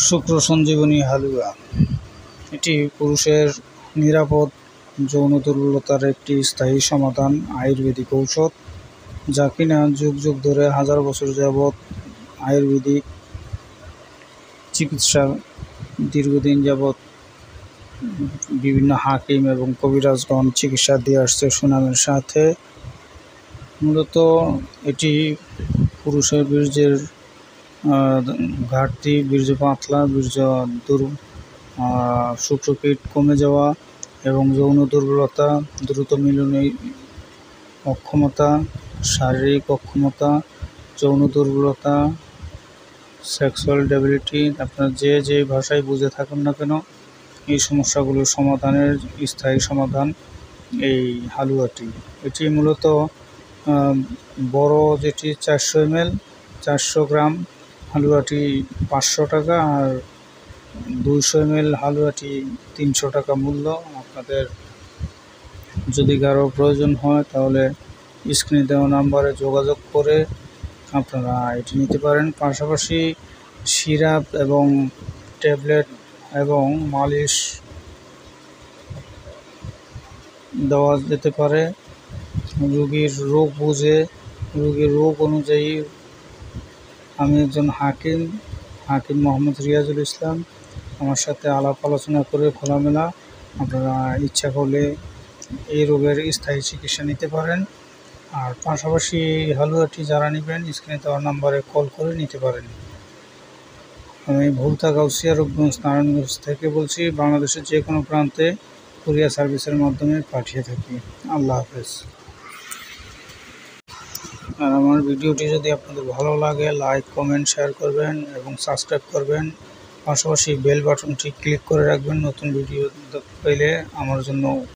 শুক্র সঞ্জীবনী হালুয়া এটি পুরুষের নিরাপদ যৌন দুর্বলতার একটি স্থায়ী সমাধান, আয়ুর্বেদিক ঔষধ যা কিনা যুগ যুগ ধরে হাজার বছর যাবৎ আয়ুর্বেদিক চিকিৎসা দীর্ঘদিন যাবৎ বিভিন্ন হাকিম এবং কবিরাজগণ চিকিৎসা দিয়ে আসছে সুনামের সাথে। মূলত এটি পুরুষের বীর্যের ঘাটতি, বীর্য পাতলা, শুক্রকীট কমে যাওয়া এবং যৌন দুর্বলতা, দ্রুত মিলনে অক্ষমতা, শারীরিক অক্ষমতা, যৌন দুর্বলতা, সেক্সুয়াল ডেবিলিটি, আপনার যে ভাষায় বুঝে থাকুন না কেন, এই সমস্যাগুলোর সমাধানের স্থায়ী সমাধান এই হালুয়াটি। এটি মূলত বড় যেটি 400 ml 400 গ্রাম হালুয়াটি 500 টাকা, আর 200 ml হালুয়াটি 300 টাকা মূল্য। আপনাদের যদি কারো প্রয়োজন হয় তাহলে স্ক্রিনে দেওয়া নাম্বারে যোগাযোগ করে আপনারা এটি নিতে পারেন। পাশাপাশি সিরাপ এবং ট্যাবলেট এবং মালিশ দেওয়া যেতে পারে। রোগীর রোগ বুঝে, রোগীর রোগ অনুযায়ী আমি একজন হাকিম মোহাম্মদ রিয়াজুল ইসলাম, আমার সাথে আলাপ আলোচনা করে খোলামেলা আপনারা ইচ্ছা করলে এই রোগের স্থায়ী চিকিৎসা নিতে পারেন। আর পাশাপাশি হালুয়াটি যারা নেবেন স্ক্রিনে দেওয়া নাম্বারে কল করে নিতে পারেন। আমি ভুলতা গাউসিয়া রূপগঞ্জ নারায়ণগঞ্জ থেকে বলছি। বাংলাদেশের যে কোনো প্রান্তে কুরিয়ার সার্ভিসের মাধ্যমে পাঠিয়ে থাকি। আল্লাহ হাফেজ। আর আমার ভিডিওটি যদি আপনাদের ভালো লাগে, লাইক, কমেন্ট, শেয়ার করবেন এবং সাবস্ক্রাইব করবেন। পাশাপাশি বেল বাটনটি ক্লিক করে রাখবেন নতুন ভিডিও পেলে আমার জন্য